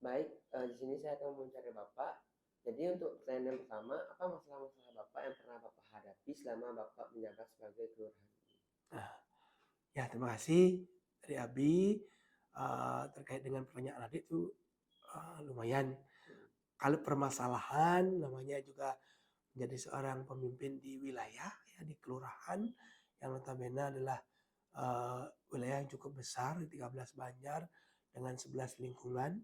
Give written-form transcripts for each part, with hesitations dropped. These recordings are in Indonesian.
Baik, di sini saya akan mencari Bapak. Jadi untuk pertanyaan yang pertama, apa masalah-masalah Bapak yang pernah Bapak hadapi selama Bapak menjabat sebagai kelurahan ini? Nah, ya terima kasih dari Abi, terkait dengan pertanyaan adik itu, lumayan. Hmm. Kalau permasalahan namanya juga menjadi seorang pemimpin di wilayah ya, di kelurahan yang notabene adalah, wilayah yang cukup besar di 13 Banjar dengan 11 lingkungan.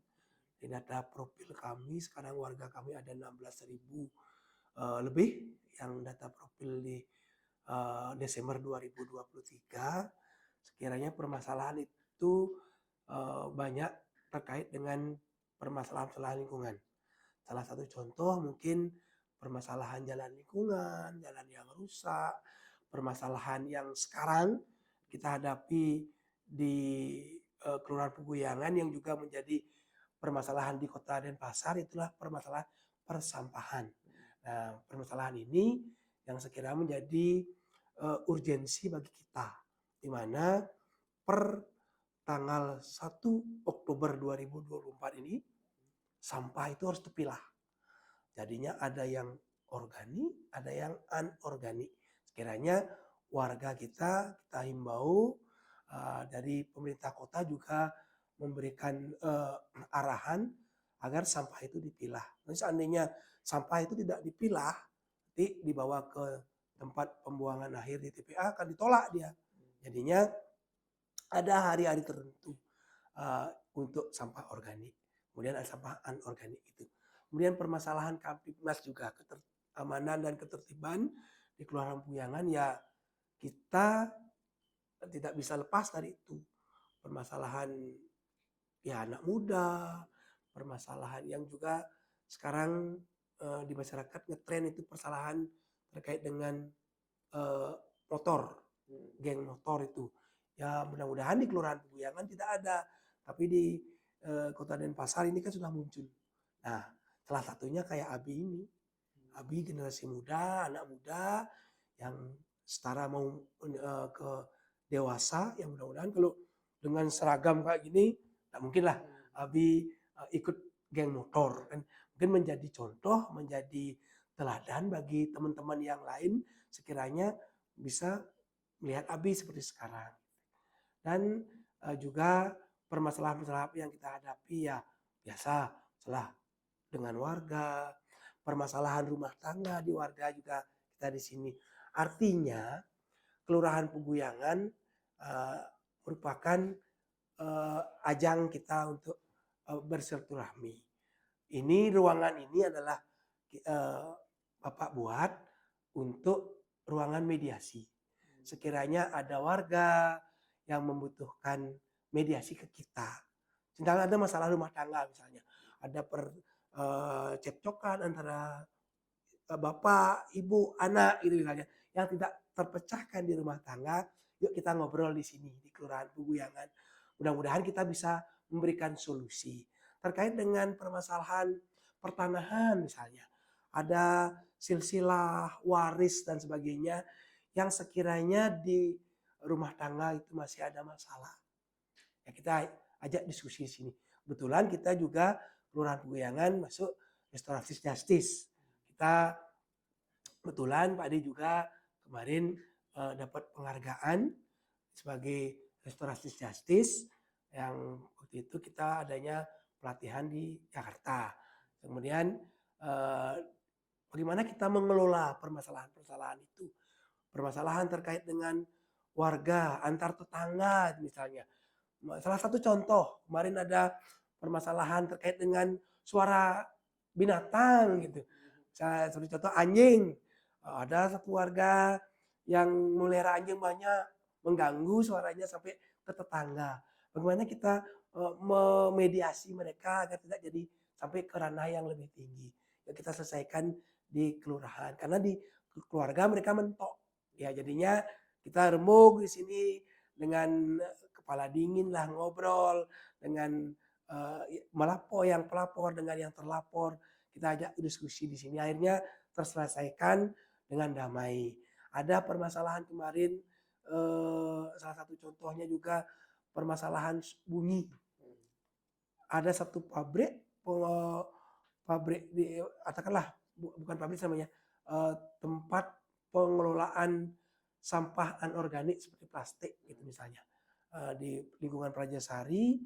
Di data profil kami sekarang warga kami ada 16.000 lebih yang data profil di Desember 2023. Sekiranya permasalahan itu banyak terkait dengan permasalahan-permasalahan lingkungan. Salah satu contoh mungkin permasalahan jalan lingkungan, jalan yang rusak, permasalahan yang sekarang kita hadapi di Kelurahan Peguyangan yang juga menjadi permasalahan di Kota Denpasar itulah permasalahan persampahan. Nah, permasalahan ini yang sekiranya menjadi urgensi bagi kita, di mana per tanggal 1 Oktober 2024 ini sampah itu harus dipilah. Jadinya ada yang organik, ada yang anorganik. Sekiranya warga kita himbau dari pemerintah kota juga memberikan arahan agar sampah itu dipilah. Nah, seandainya sampah itu tidak dipilah, nanti dibawa ke tempat pembuangan akhir di TPA akan ditolak dia. Jadinya ada hari-hari tertentu untuk sampah organik. Kemudian ada sampah anorganik itu. Kemudian permasalahan Kamtibmas juga keamanan dan ketertiban di Kelurahan Puyangan ya kita tidak bisa lepas dari itu. Permasalahan ya anak muda, permasalahan yang juga sekarang di masyarakat ngetren itu permasalahan terkait dengan eh, motor, Hmm. geng motor itu. Ya mudah-mudahan di Kelurahan Peguyangan tidak ada, tapi di Kota Denpasar ini kan sudah muncul. Nah, salah satunya kayak Abi ini. Abi generasi muda, anak muda yang setara mau ke dewasa, yang mudah-mudahan kalau dengan seragam kayak gini, tak mungkin lah Abi ikut geng motor kan. Mungkin menjadi contoh, menjadi teladan bagi teman-teman yang lain sekiranya bisa melihat Abi seperti sekarang. Dan juga permasalahan-permasalahan yang kita hadapi ya biasa salah dengan warga, permasalahan rumah tangga di warga juga kita di sini. Artinya Kelurahan Peguyangan uh, merupakan ajang kita untuk bersilaturahmi. Ini ruangan ini adalah Bapak buat untuk ruangan mediasi. Sekiranya ada warga yang membutuhkan mediasi ke kita. Sedang ada masalah rumah tangga misalnya, ada cekcokan antara bapak, ibu, anak gitu misalnya yang tidak terpecahkan di rumah tangga, yuk kita ngobrol di sini di Kelurahan Peguyangan. Mudah-mudahan kita bisa memberikan solusi terkait dengan permasalahan pertanahan misalnya. Ada silsilah waris dan sebagainya yang sekiranya di rumah tangga itu masih ada masalah. Ya kita ajak diskusi di sini. Kebetulan kita juga Kelurahan Peguyangan masuk restoratif justice. Kita kebetulan Pak Ade juga kemarin dapat penghargaan sebagai restoratif justice yang waktu itu kita adanya pelatihan di Jakarta. Kemudian eh, bagaimana kita mengelola permasalahan-permasalahan itu. Permasalahan terkait dengan warga, antar tetangga misalnya. Salah satu contoh, kemarin ada permasalahan terkait dengan suara binatang gitu. Saya seperti contoh anjing. Ada satu warga yang melihara anjing banyak mengganggu suaranya sampai ke tetangga. Bagaimana kita memediasi mereka agar tidak jadi sampai ke ranah yang lebih tinggi. Yang kita selesaikan di kelurahan karena di keluarga mereka mentok. Ya jadinya kita remuk di sini dengan kepala dingin lah ngobrol dengan melapor yang pelapor dengan yang terlapor. Kita ajak diskusi di sini akhirnya terselesaikan dengan damai. Ada permasalahan kemarin salah satu contohnya juga permasalahan bunyi. Ada satu pabrik pabrik katakanlah bukan pabrik namanya, tempat pengelolaan sampah anorganik seperti plastik gitu misalnya, di lingkungan Prajasari.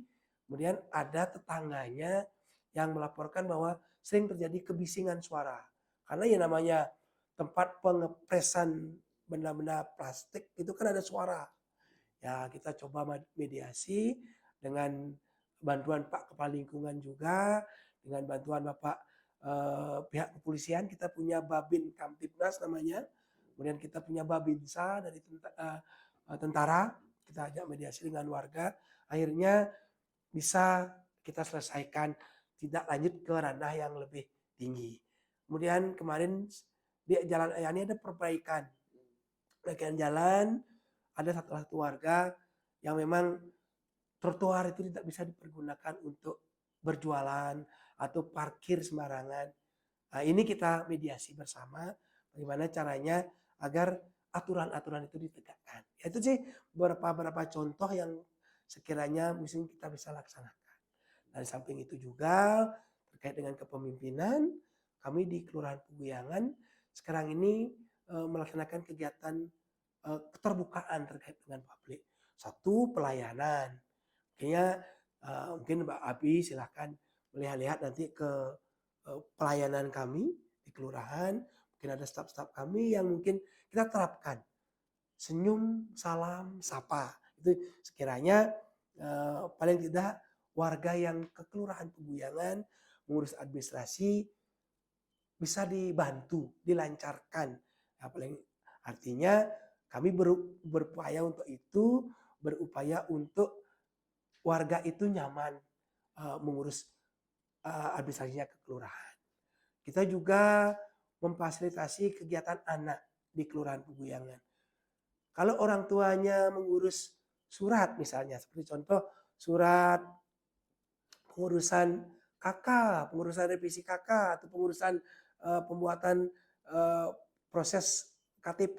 Kemudian ada tetangganya yang melaporkan bahwa sering terjadi kebisingan suara. Karena ya namanya tempat pengepresan benda-benda plastik itu kan ada suara. Ya kita coba mediasi dengan bantuan Pak Kepala Lingkungan juga, dengan bantuan Bapak pihak kepolisian, kita punya Babin Kamtibnas namanya, kemudian kita punya Babinsa dari tentara, kita ajak mediasi dengan warga, akhirnya bisa kita selesaikan, tidak lanjut ke ranah yang lebih tinggi. Kemudian kemarin di Jalan Ayani ada perbaikan jalan, ada satu warga yang memang trotoar itu tidak bisa dipergunakan untuk berjualan atau parkir sembarangan. Nah, ini kita mediasi bersama bagaimana caranya agar aturan-aturan itu ditegakkan. Itu sih beberapa contoh yang sekiranya mungkin kita bisa laksanakan. Dan samping itu juga terkait dengan kepemimpinan, kami di Kelurahan Peguyangan sekarang ini melaksanakan kegiatan keterbukaan terkait dengan publik. Satu, pelayanan. Kayaknya mungkin Mbak Abi silahkan melihat-lihat nanti ke pelayanan kami di kelurahan. Mungkin ada staf-staf kami yang mungkin kita terapkan. Senyum, salam, sapa. Itu sekiranya paling tidak warga yang ke Kelurahan Peguyangan mengurus administrasi bisa dibantu, dilancarkan. Nah, paling artinya kami berupaya untuk itu, berupaya untuk warga itu nyaman mengurus administrasinya ke kelurahan. Kita juga memfasilitasi kegiatan anak di Kelurahan Peguyangan. Kalau orang tuanya mengurus surat misalnya, seperti contoh surat pengurusan KK, pengurusan revisi KK, atau pengurusan pembuatan proses KTP,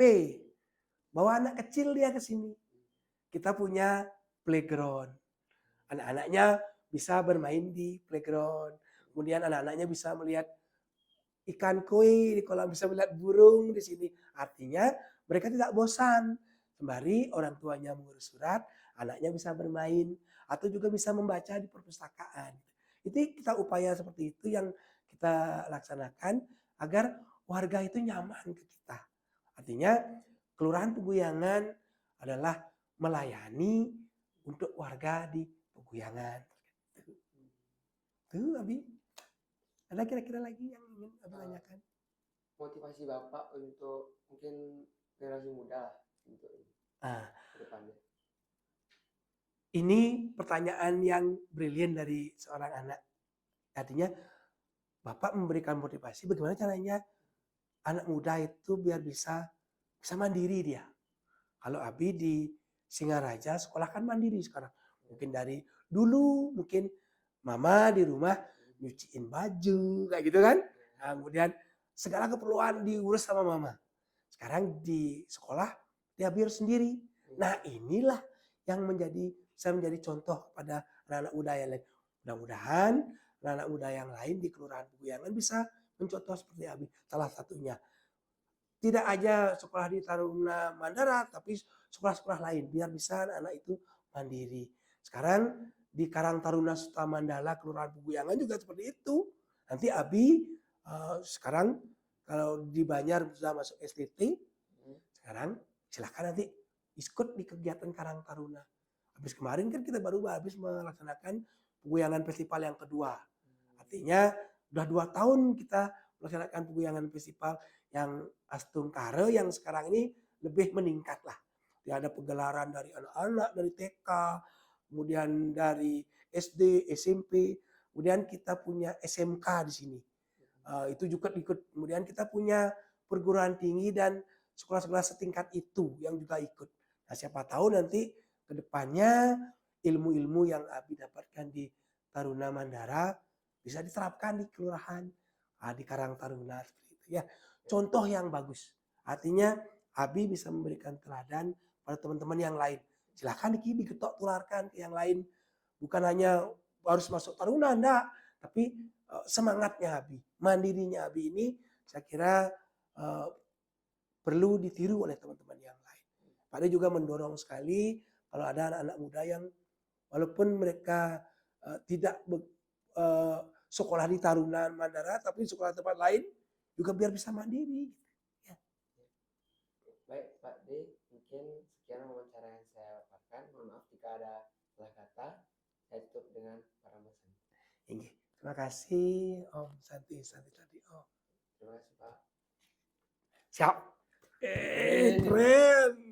bawa anak kecil dia ke sini. Kita punya playground. Anak-anaknya bisa bermain di playground. Kemudian anak-anaknya bisa melihat ikan koi di kolam, bisa melihat burung di sini. Artinya mereka tidak bosan. Sembari orang tuanya mengurus surat, anaknya bisa bermain atau juga bisa membaca di perpustakaan. Itu kita upaya seperti itu yang kita laksanakan agar warga itu nyaman ke kita. Artinya Kelurahan Peguyangan adalah melayani untuk warga di Peguyangan. Tuh Abi, ada kira-kira lagi yang ingin Abi tanyakan? Motivasi Bapak untuk mungkin generasi muda lah untuk ke depannya. Ini pertanyaan yang brilian dari seorang anak. Artinya Bapak memberikan motivasi bagaimana caranya anak muda itu biar bisa mandiri dia. Kalau Abi di Singaraja sekolah kan mandiri sekarang. Mungkin dari dulu mungkin mama di rumah nyuciin baju kayak gitu kan. Nah, kemudian segala keperluan diurus sama mama. Sekarang di sekolah dia biar sendiri. Nah, inilah yang bisa menjadi contoh pada anak-anak muda yang lain. Mudah-mudahan anak-anak muda yang lain di Kelurahan Peguyangan bisa mencontoh seperti Abi. Salah satunya. Tidak aja sekolah di Taruna Mandara, tapi sekolah-sekolah lain. Biar bisa anak-anak itu mandiri. Sekarang di Karang Taruna Suta Mandala, Kelurahan Peguyangan juga seperti itu. Nanti Abi sekarang kalau di Banjar sudah masuk STT, sekarang silahkan nanti ikut di kegiatan Karang Taruna. Habis kemarin kan kita baru habis melaksanakan Peguyangan Festival yang kedua. Artinya udah 2 tahun kita melaksanakan Peguyangan Festival yang Astungkare yang sekarang ini lebih meningkat lah. Ya, ada penggelaran dari anak-anak dari TK, kemudian dari SD, SMP, kemudian kita punya SMK di sini. Itu juga ikut. Kemudian kita punya perguruan tinggi dan sekolah-sekolah setingkat itu yang juga ikut. Nah, siapa tahu nanti ke depannya ilmu-ilmu yang Abi dapatkan di Taruna Mandara bisa diterapkan di kelurahan, di Karang Taruna seperti itu ya. Contoh yang bagus. Artinya Abi bisa memberikan teladan pada teman-teman yang lain. Silahkan diketok tularkan ke yang lain. Bukan hanya harus masuk Taruna, enggak. Tapi semangatnya Abi, mandirinya Abi ini saya kira perlu ditiru oleh teman-teman yang lain. Pak De juga mendorong sekali kalau ada anak-anak muda yang walaupun mereka tidak sekolah di Taruna Mandara, tapi sekolah tempat lain juga biar bisa mandiri. Ya. Baik Pak D, mungkin sekian wawancara yang saya paparkan. Mohon maaf jika ada salah kata. Saya tutup dengan para pesan. Terima kasih Om Santi tadi Om. Terima kasih Pak. Siap. Keren.